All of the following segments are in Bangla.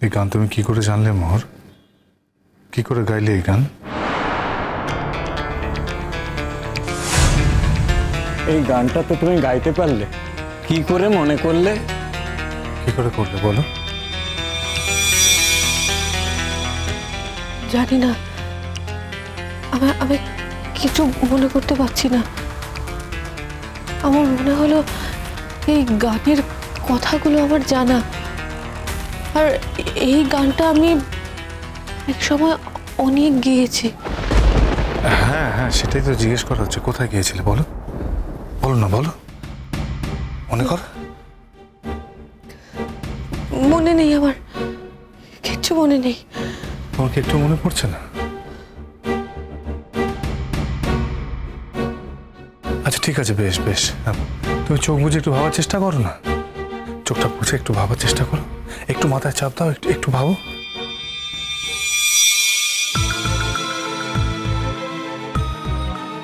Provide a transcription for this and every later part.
এই গান তুমি কি করে জানলে মোহর? কি করে গাইলে এই গান? এই গানটা তো তুমি গাইতে পারলে, কি করে মনে করলে? কি করে করলে বলো? জানি না, আমি কিছু মনে করতে পারছি না। আমার মনে হলো এই গানের কথাগুলো আমার জানা, আর এই গানটা আমি এক সময় অনেক গেয়েছি। হ্যাঁ হ্যাঁ, সেটাই তো জিজ্ঞেস করা হচ্ছে, কোথায় গিয়েছিলে বলো? বলো না, বলো, মনে কর। মনে নেই, আমার কিচ্ছু মনে নেই। তোমার কি একটু মনে পড়ছে না? আচ্ছা ঠিক আছে, বেশ বেশ, তুমি চোখ বুঝে একটু ভাবার চেষ্টা করো না। চোখটা বুঝে একটু ভাবার চেষ্টা করো, একটু মাথায় চাপ দাও, একটু একটু ভাবো।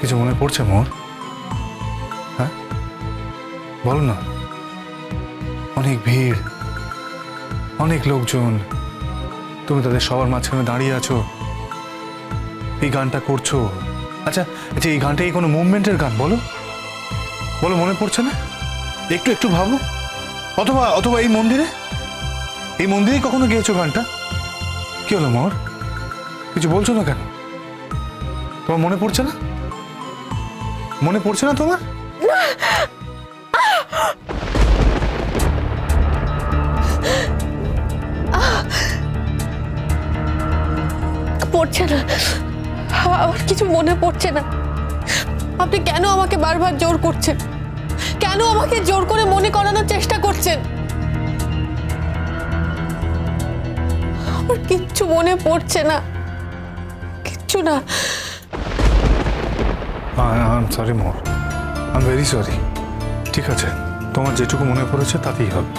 কিছু মনে পড়ছে মোর? হ্যাঁ বলো না। অনেক ভিড়, অনেক লোকজন, তুমি তাদের সবার মাঝখানে দাঁড়িয়ে আছো, এই গানটা করছো। আচ্ছা আচ্ছা, এই গানটা এই কোনো মুভমেন্টের গান? বলো বলো, মনে পড়ছে না? একটু একটু ভাবো। অথবা অথবা এই মন্দিরে কখনো গিয়েছো গানটা? কি হলো মোর, কিছু বলছো না কেন? তোমার মনে পড়ছে না? মনে পড়ছে না তোমার? পড়ছে না, আমার কিছু মনে পড়ছে না। আপনি কেন আমাকে বারবার জোর করছেন? কেন আমাকে জোর করে মনে করানোর চেষ্টা করছেন? আমার কিচ্ছু মনে পড়ছে না, কিচ্ছু না। I sorry more, I am very sorry. ঠিক আছে, তোমার যেটুকু মনে পড়েছে তাতেই হবে,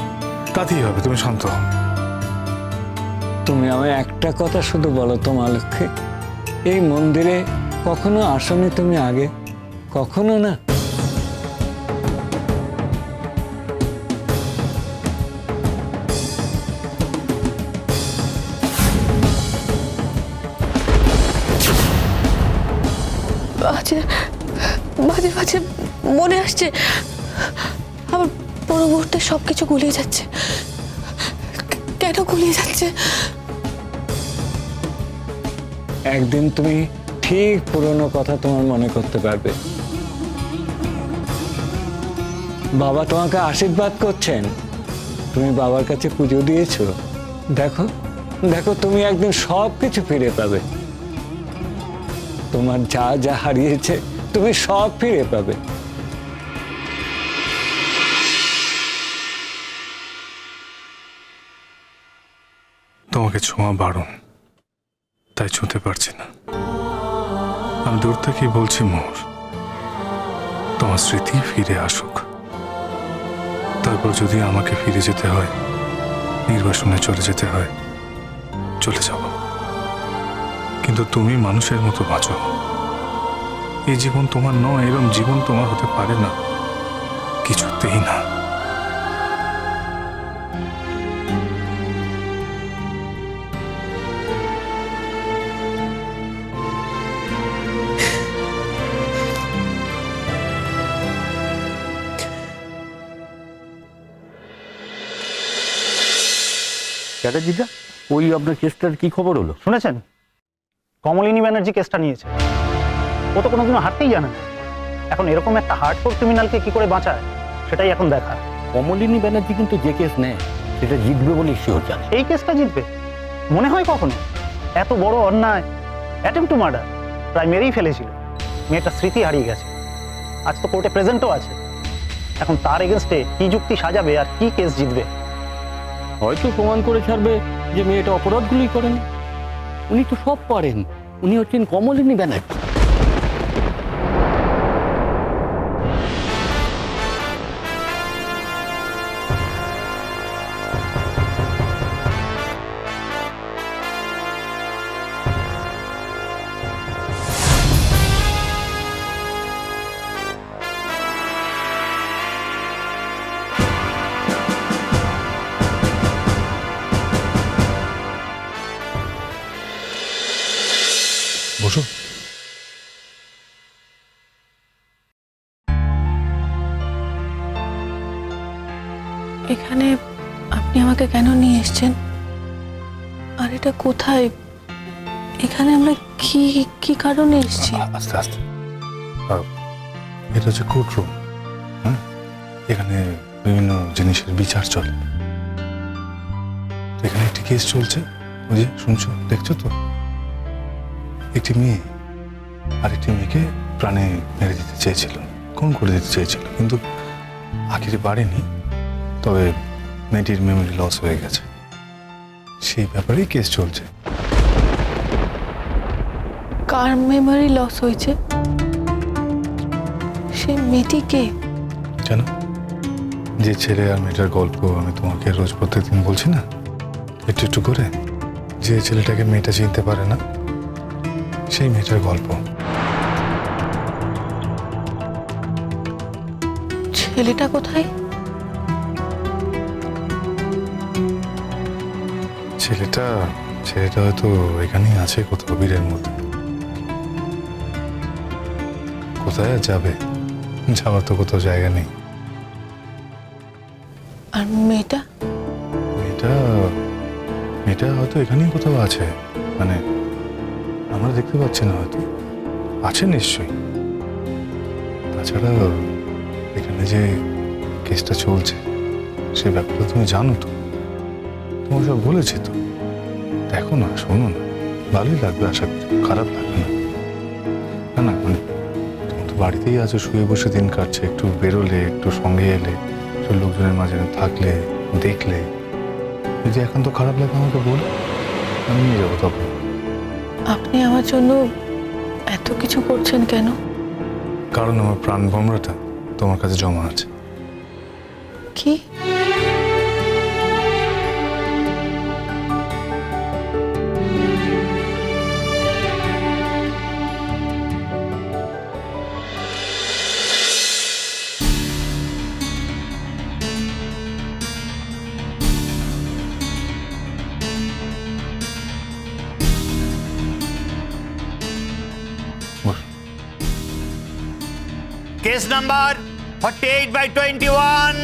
তাতেই হবে, তুমি শান্ত হও। তুমি আমায় একটা কথা শুধু বলো তো মা লক্ষ্মী, এই মন্দিরে কখনো আসোনি তুমি আগে? কখনো না? বাজে বাজে বাজে মনে আসছে, আমার পুরো মুহূর্তে সবকিছু গুলিয়ে যাচ্ছে। কেন গুলিয়ে যাচ্ছে? একদিন তুমি ঠিক পুরনো কথা তোমার মনে করতে পারবে। বাবা তোমাকে আশীর্বাদ করছেন, তুমি বাবার কাছে পুজো দিয়েছো, দেখো দেখো তুমি একদিন সব কিছু ফিরে পাবে। তোমার যা যা হারিয়েছে তুমি সব ফিরে পাবে। তোমাকে ছোঁয়া বারণ, তাই ছুঁতে পারছি না। আমি দূর থেকেই বলছি মোর, তোমার স্মৃতি ফিরে আসুক। তারপর যদি আমাকে ফিরে যেতে হয়, নির্বাসনে চলে যেতে হয়, চলে যাব। কিন্তু তুমি মানুষের মতো বাঁচো। এই জীবন তোমার নয়, এরকম জীবন তোমার হতে পারে না, কিছুতেই না। চ্যাটার্জিদা, ওই আপনার কেসটার কি খবর হলো? শুনেছেন? কমলিনী ব্যানার্জি কেসটা নিয়েছে। ও তো কোনোদিনও হারতেই জানে না। এখন এরকম একটা হার্ডকোর ক্রিমিনালকে কি করে বাঁচায়, সেটাই এখন দেখা। কমলিনী ব্যানার্জি কিন্তু যে কেস নেয় সেটা জিতবে বলে শিওর জানে। এই কেসটা জিতবে মনে হয় কখনো? এত বড় অন্যায়, অ্যাটেম্প টু মার্ডার, প্রায় মেরেই ফেলেছিল। মেয়েটার স্মৃতি হারিয়ে গেছে, আজ তো কোর্টে প্রেজেন্টও আছে। এখন তার এগেনস্টে কি যুক্তি সাজাবে আর কি কেস জিতবে? হয়তো প্রমাণ করে ছাড়বে যে মেয়েটা অপরাধগুলি করেন। উনি তো সব পারেন, উনি হচ্ছেন কমলিনী ব্যানার্জি। বসো। এখানে আপনি আমাকে কেন নিয়ে এসেছেন? আর এটা কোথায়? এখানে আমরা কি কি কারণে এসেছি? আস্তে আস্তে। এটা হচ্ছে কোর্ট রুম। হ্যাঁ, এখানে বিভিন্ন জিনিসের বিচার চলে। তো এখানে একটি কেস চলছে, ওই যে শুনছো, দেখছো তো? একটি মেয়ে আরেকটি মেয়েকে প্রাণে মেরে দিতে চেয়েছিল, খুন করে দিতে চেয়েছিল, কিন্তু আখেরে পারেনি। তবে মেয়েটির মেমোরি লস হয়ে গেছে, সেই ব্যাপারেই কেস চলছে। কার মেমোরি লস হয়েছে? সেই মেয়েটি কে? জানো, যে ছেলে আর মেয়েটার গল্প আমি তোমাকে রোজ প্রত্যেকদিন বলছি না, একটু একটু করে, যে ছেলেটাকে মেয়েটা চিনতে পারে না, সেই মেয়েটার গল্প। ছেলেটা কোথায়? ছেলেটা ছেলেটা হয়তো এখানেই আছে কোথাও, বীরের মধ্যে। কোথায় আর যাবে? যাওয়ার তো কোথাও জায়গা নেই। আর মেয়েটা? মেয়েটা মেয়েটা হয়তো এখানেই কোথাও আছে, মানে আমরা দেখতে পাচ্ছি না, হয়তো আছে নিশ্চয়ই। তাছাড়া এখানে যে কেসটা চলছে সে ব্যাপারটা তুমি জানো তো, তোমার সব বলেছি তো। দেখো না, শোনো না, ভালোই লাগবে, আশা করি খারাপ লাগবে না। না না, মানে তুমি তো বাড়িতেই আছো, শুয়ে বসে দিন কাটছে, একটু বেরোলে, একটু সঙ্গে এলে, একটু লোকজনের মাঝে থাকলে, দেখলে, যদি এখন তো খারাপ লাগে আমাকে বল, আমি নিয়ে যাবো তখন। আপনি আমার জন্য এত কিছু করছেন কেন? কারণ আমার প্রাণ ভমরাটা তোমার কাছে জমা আছে। কি? Boss. Case number 48/21.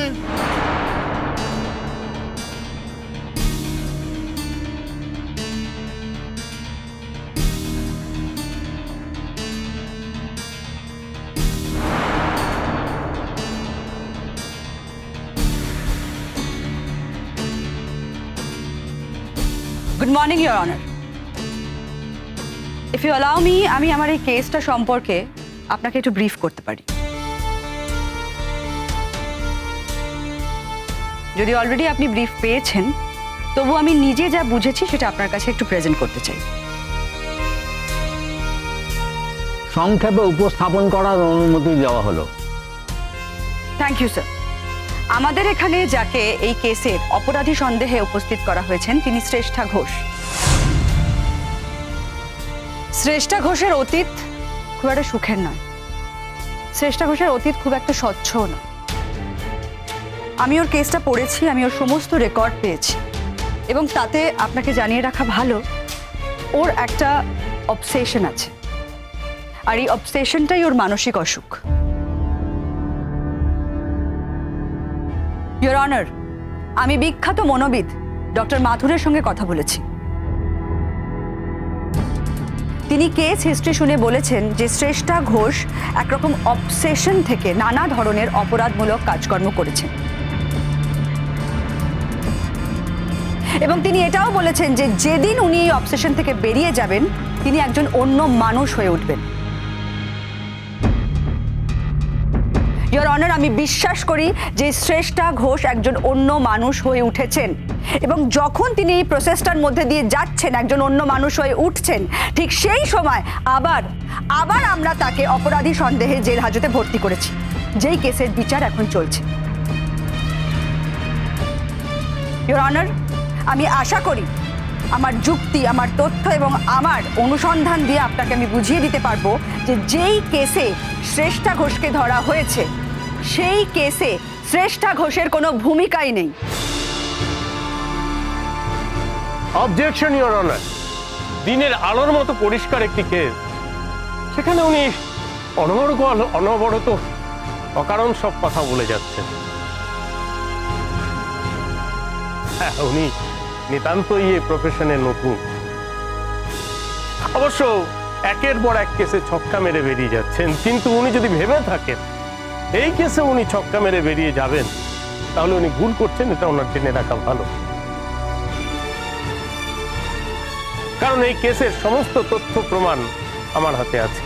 Good morning your honour. If you allow me, আমি আমার এই কেসটা সম্পর্কে আপনাকে একটু ব্রিফ করতে পারি। যদি অলরেডি আপনি ব্রিফ পেয়েছেন, তবু আমি নিজে যা বুঝেছি সেটা আপনার কাছে একটু প্রেজেন্ট করতে চাই। সংক্ষেপে উপস্থাপন করার অনুমতি দেওয়া হলো। Thank you sir. আমাদের এখানে যাকে এই কেসের অপরাধী সন্দেহে উপস্থিত করা হয়েছেন তিনি শ্রেষ্ঠা ঘোষ। শ্রেষ্ঠা ঘোষের অতীত খুব একটা সুখের নয়। শ্রেষ্ঠা ঘোষের অতীত খুব একটা স্বচ্ছও নয়। আমি ওর কেসটা পড়েছি, আমি ওর সমস্ত রেকর্ড পেয়েছি, এবং তাতে আপনাকে জানিয়ে রাখা ভালো, ওর একটা অবসেশন আছে, আর এই অবসেশনটাই ওর মানসিক অসুখ। ইয়োর অনার, আমি বিখ্যাত মনোবিদ ডক্টর মাথুরের সঙ্গে কথা বলেছি। তিনি কেস হিস্ট্রি শুনে বলেছেন যে শ্রেষ্ঠা ঘোষ একরকম অবসেশন থেকে নানা ধরনের অপরাধমূলক কাজকর্ম করেছেন, এবং তিনি এটাও বলেছেন যে যেদিন উনি এই অবসেশন থেকে বেরিয়ে যাবেন তিনি একজন অন্য মানুষ হয়ে উঠবেন। ইয়োর অনার, আমি বিশ্বাস করি যে শ্রেষ্ঠা ঘোষ একজন অন্য মানুষ হয়ে উঠেছেন, এবং যখন তিনি এই প্রসেসটার মধ্যে দিয়ে যাচ্ছেন, একজন অন্য মানুষ হয়ে উঠছেন, ঠিক সেই সময় আবার আমরা তাকে অপরাধী সন্দেহে জেল হাজতে ভর্তি করেছি, যেই কেসের বিচার এখন চলছে। ইয়োর অনার, আমি আশা করি আমার যুক্তি, আমার তথ্য এবং আমার অনুসন্ধান দিয়ে আপনাকে আমি বুঝিয়ে দিতে পারবো যে যেই কেসে শ্রেষ্ঠা ঘোষকে ধরা হয়েছে সেই কেসে শ্রেষ্ঠা ঘোষের কোনো ভূমিকাই নেই। Objection your honour. দিনের আলোর মতো পরিষ্কার একটি কেস সেখানে উনি অনবরত অকারণ সব কথা বলে যাচ্ছেন। হ্যাঁ, উনি নিতান্তই এই প্রফেশনে নতুন। অবশ্য একের পর এক কেসে ছক্কা মেরে বেরিয়ে যাচ্ছেন, কিন্তু উনি যদি ভেবে থাকেন এই কেসে উনি ছক্কা মেরে বেরিয়ে যাবেন, তাহলে উনি ভুল করছেন, এটা ওনার জেনে রাখা ভালো। কারণ এই কেসের সমস্ত তথ্য প্রমাণ আমার হাতে আছে।